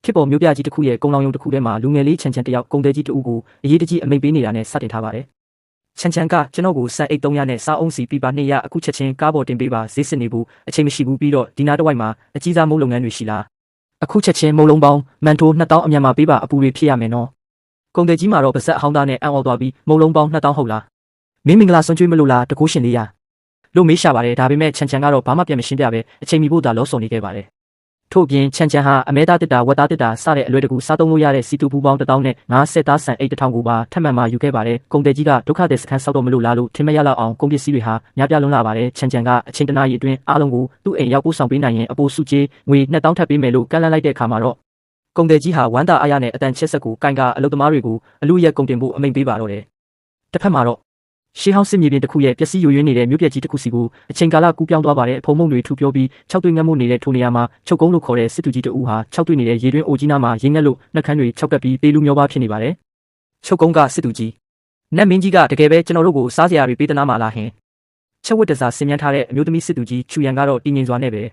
ခေတ်ပေါ်မျိုးပြကြီးတစ်ခုရဲ့ကုံလောင်ယုံတစ်ခုထဲမှာလူငယ်လေးချန်ချန်တယောက်ကုန်သည်ကြီးတူဦးကိုအရေးတကြီးအမိန့်ပေးနေတာနဲ့စတင်ထားပါတယ်။ချန်ချန်ကကျွန်တော်ကိုစံအိတ်300နဲ့စားအုံးစီပြပါ200အခုချက်ချင်းကားပေါ်တင်ပေးပါဈေးစစ်နေဘူးအချိန်မရှိဘူးပြီးတော့ဒီနာတစ်ဝိုက်မှာအကြီးစားမုံလုပ်ငန်းတွေရှိလားအခုချက်ချင်းမုံလုံးပေါင်းမန်ထိုး2000အမြန်မှာပေးပါအပူတွေဖြစ်ရမယ်နော်။ကုန်သည်ကြီးမှာတော့ပါဆက်အဟောင်းသားနဲ့အံ့ဩသွားပြီးမုံလုံးပေါင်း2000ဟုတ်လားမင်းမင်္ဂလာဆွန်ကျွေးမလို့လားတကိုးရှင်လေးရလို့မေးရှာပါတယ်ဒါပေမဲ့ချန်ချန်ကတော့ဘာမှပြန်မရှင်းပြပဲအချိန်မီဖို့သာလောဆော်နေခဲ့ပါတယ်ထို့ပြင်ချန်ချန်ဟာအမဲသားတစ်တာဝက်သားတစ်တာစတဲ့အလွဲတကူစားသုံးလို့ရတဲ့စီတူပူပေါင်း1000နဲ့50သားဆန်အိတ်1000ကိုပါထပ်မံမှယူခဲ့ပါတယ်ကုန်သည်ကြီးကဒုက္ခသည်စခန်းဆောက်တော့မလို့လားလို့ထင်မရလောက်အောင်ကုန်ပစ္စည်းတွေဟာများပြားလွန်းလာပါတယ်ချန်ချန်ကအချိန်တနာရီအတွင်းအားလုံးကိုသူ့အိမ်ရောက်ပို့ဆောင်ပေးနိုင်ရင်အပိုစုကြီးငွေ2000ထပ်ပေးမယ်လို့ကမ်းလှမ်းလိုက်တဲ့အခါမှာတော့ကုန်သည်ကြီးဟာဝမ်းသာအားရနဲ့အတန်ချက်ဆက်ကိုကန်ကအလုပ်သမားတွေကိုအလူရက်ကုန်တင်ဖို့အမိန့်ပေးပါတော့တယ်တစ်ဖက်မှာတော့ရှေးဟောင်းစစ်မြေပြင်တစ်ခုရဲ့ပျက်စီးယိုယွင်းနေတဲ့မြို့ပြကြီးတစ်ခုစီကိုအချိန်ကာလကူးပြောင်းသွားပါတယ်ဖုံမုံတွေထူပြောပြီး၆တွေ့ငတ်မှုနေတဲ့ထိုနေရာမှာချုပ်ကုန်းလို့ခေါ်တဲ့စစ်တူကြီးတအူးဟာ၆တွေ့နေတဲ့ရေတွင်းအိုကြီးနားမှာရင်းငက်လို့နှက်ခမ်းတွေ၆ကပ်ပြီးပေးလူမျောပါဖြစ်နေပါတယ်ချုပ်ကုန်းကစစ်တူကြီးနတ်မင်းကြီးကတကယ်ပဲကျွန်တော်တို့ကိုစားစရာတွေပေးသနာမှာလားဟင်ချက်ဝတ်တစားဆင်မြန်းထားတဲ့အမျိုးသမီးစစ်တူကြီးချူရန်ကတော့တည်ငြိမ်စွာနဲ့ပဲ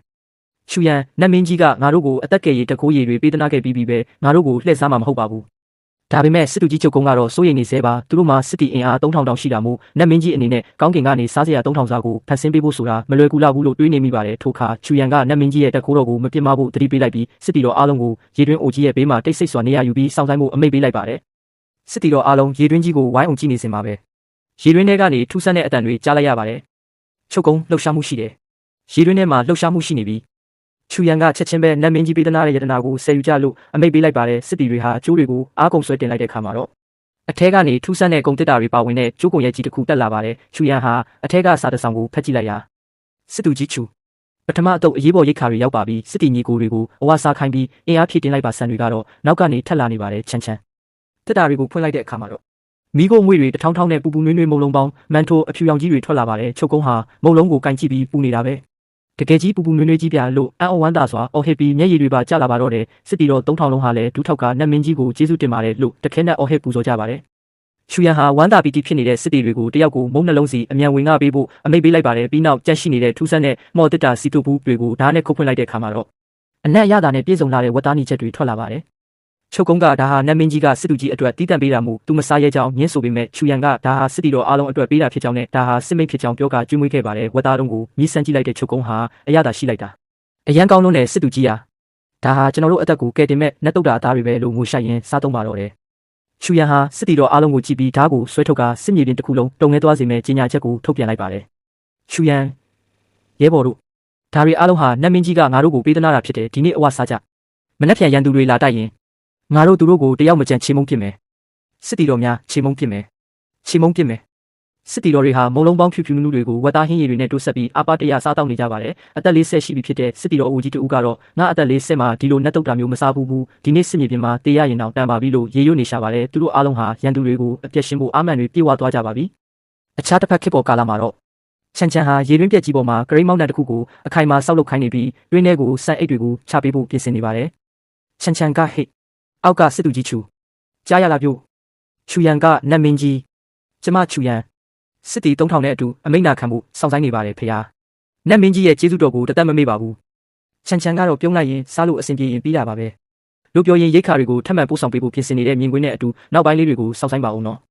ချူရန်နတ်မင်းကြီးကငါတို့ကိုအသက်ကယ်ရည်တကိုးရည်တွေပေးသနာခဲ့ပြီးပြီပဲငါတို့ကိုလှည့်စားမှာမဟုတ်ပါဘူးဒါပေမဲ့စစ်တူကြီးချုပ်ကုန်းကတော့စိုးရိမ်နေသေးပါသူတို့မှာစစ်တီအင်အား3000တောင်ရှိတာမို့နတ်မင်းကြီးအနေနဲ့ကောင်းကင်ကနေစားစရာ3000စားကိုဖန်ဆင်းပေးဖို့ဆိုတာမလွယ်ကူလောက်ဘူးလို့တွေးနေမိပါတယ်ထို့ခါချူရန်ကနတ်မင်းကြီးရဲ့တက်ခိုးတော်ကိုမပြစ်မှားဖို့တတိပေးလိုက်ပြီးစစ်တီတော်အားလုံးကိုရေတွင်းအိုကြီးရဲ့ဘေးမှာတိတ်ဆိတ်စွာနေရယူပြီးစောင့်ဆိုင်ဖို့အမိန့်ပေးလိုက်ပါတယ်စစ်တီတော်အားလုံးရေတွင်းကြီးကိုဝိုင်းအောင်ကြည့်နေစင်ပါပဲရေတွင်းထဲကနေထူးဆန်းတဲ့အတန်တွေကြားလိုက်ရပါတယ်ချုပ်ကုန်းလှုပ်ရှားမှုရှိတယ်ရေတွင်းထဲမှာလှုပ်ရှားမှုရှိနေပြီးချူရန်ကချက်ချင်းပဲနတ်မင်းကြီးပေးသနာတဲ့ယတနာကိုဆယ်ယူကြလို့အမိတ်ပေးလိုက်ပါတယ်စစ်တီတွေဟာကျိုးတွေကိုအားကုန်ဆွဲတင်လိုက်တဲ့ခါမှာတော့အထဲကနေထူးဆန်းတဲ့ဂုံတစ်တာတွေပါဝင်တဲ့ကျိုးကုန်ရဲ့ကြီးတစ်ခုတက်လာပါတယ်ချူရန်ဟာအထဲကစာတစောင်ကိုဖတ်ကြည့်လိုက်ရာစစ်တူကြီးချူပထမအတုပ်အရေးပေါ်ရိတ်ခါတွေရောက်ပါပြီးစစ်တီညီကိုတွေကိုအဝါစားခိုင်းပြီးအင်အားဖြည့်တင်လိုက်ပါဆန်တွေကတော့နောက်ကနေထက်လာနေပါတယ်ချမ်းချမ်းတစ်တာတွေကိုဖွင့်လိုက်တဲ့အခါမှာတော့မိခိုးငွေတွေတထောင်းထောင်းနဲ့ပူပူနွေးနွေးမုံလုံးပေါင်းမန်ထိုအဖြူရောင်ကြီးတွေထွက်လာပါတယ်ချုပ်ကုန်းဟာမုံလုံးကိုကင်ကြည့်ပြီးပူနေတာပဲတကယ်ကြီးပူပူနွေးနွေးကြီးပြလို့အံ့ဩဝမ်းသာစွာအော်ဟစ်ပြီးမျက်ရည်တွေပါကျလာပါတော့တယ်စစ်တီတော်3000လုံးဟာလည်းဒူးထောက်ကနတ်မင်းကြီးကိုကျေးဇူးတင်ပါတယ်လို့တခဲနဲ့အော်ဟစ်ပူဇော်ကြပါတယ်ချူရန်ဟာဝမ်းသာပီတိဖြစ်နေတဲ့စစ်တီတွေကိုတယောက်ကိုမုံနှလုံးစီအမြန်ဝင်ငှပေးဖို့အမိန့်ပေးလိုက်ပါတယ်ပြီးနောက်ကြက်ရှိနေတဲ့ထူးဆန်းတဲ့မော်တစ်တာစီတူဘူးတွေကိုဓာတ်နဲ့ခုတ်ဖွင့်လိုက်တဲ့အခါမှာတော့အနက်ရတာနဲ့ပြည့်စုံလာတဲ့ဝတ်သားနီချက်တွေထွက်လာပါတယ်ချုပ်ကုန်းကဒါဟာနတ်မင်းကြီးကစစ်တူကြီးအတွက်တီးတန့်ပေးတာမို့သူမစားရဲကြောင်းညှင်းဆိုပေမဲ့ချူရန်ကဒါဟာစစ်တီတော်အားလုံးအတွက်ပေးတာဖြစ်ကြောင်းနဲ့ဒါဟာစစ်မိတ်ဖြစ်ကြောင်းပြောကကျွေးမွေးခဲ့ပါတယ်ဝတ်သားတုံးကိုမြည်ဆန်းကြည့်လိုက်တဲ့ချုပ်ကုန်းဟာအရသာရှိလိုက်တာအရန်ကောင်းလုံးတဲ့စစ်တူကြီးဟာဒါဟာကျွန်တော်တို့အသက်ကိုကယ်တင်မဲ့နတ်တုတ်တာအသားတွေပဲလို့ငိုရှိုက်ရင်စားသုံးပါတော့တယ်ချူရန်ဟာစစ်တီတော်အားလုံးကိုကြည့်ပြီးဓာတ်ကိုဆွဲထုတ်ကစစ်မြေပြင်တစ်ခုလုံးတုံငဲသွားစေမဲ့ကြီးညာချက်ကိုထုတ်ပြန်လိုက်ပါတယ်ချူရန်ရဲဘော်တို့ဒါတွေအားလုံးဟာနတ်မင်းကြီးကငါတို့ကိုပေးသနာတာဖြစ်တယ်ဒီနေ့အဝစားကြမနှက်ဖြန်ရန်သူတွေလာတိုက်ရင်ငါတို့သူတို့ကိုတယောက်မကြံချေမုန်းပစ်မယ်စစ်တီတော်များချေမုန်းပစ်မယ်ချေမုန်းပစ်မယ်စစ်တီတော်တွေဟာမုံလုံးပေါင်းဖြူဖြူနုနုတွေကိုဝတ်သားဟင်းရည်တွေနဲ့တိုးဆက်ပြီးအပါတရစားတောက်နေကြပါတယ်အသက်40ရှိပြီဖြစ်တဲ့စစ်တီတော်အူကြီးတူကတော့ငါအသက်40မှာဒီလိုနတ်တုတ်တာမျိုးမစားဘူးဒီနေ့စစ်မြေပြင်မှာတေးရရင်တော့တန်ပါပြီလို့ရေရွနေရှာပါတယ်သူတို့အားလုံးဟာရန်သူတွေကိုအပြက်ရှင်းဖို့အာမန်တွေပြေဝသွားကြပါပြီအခြားတစ်ဖက်ခေတ်ပေါ်ကာလမှာတော့ချန်ချန်ဟာရေတွင်းပြက်ကြီးပေါ်မှာဂရိတ်မောင်းတန်တစ်ခုကိုအခိုင်အမာဆောက်လုပ်ခိုင်းနေပြီးတွင်းထဲကိုစံအိတ်တွေကိုချပေးဖို့ပြင်ဆင်နေပါတယ်ချန်ချန်ကဟိတ်အောက်ကစစ်တူကြီးချူကြားရလားပြို့ချူရန်ကနတ်မင်းကြီးကျမချူရန်စစ်တီ3000နဲ့အတူအမိန့်နာခံဖို့စောင့်ဆိုင်နေပါတယ်ဖေဟာနတ်မင်းကြီးရဲ့ကျေးဇူးတော်ကိုတသက်မမေ့ပါဘူးချန်ချန်ကတော့ပြုံးလိုက်ရင်စားလို့အဆင်ပြေရင်ပြီးတာပါပဲလို့ပြောရင်ရိတ်ခါတွေကိုထပ်မံပို့ဆောင်ပေးဖို့ပြင်ဆင်နေတဲ့မြင်ကွင်းနဲ့အတူနောက်ပိုင်းလေးတွေကိုစောင့်ဆိုင်ပါဦးနော်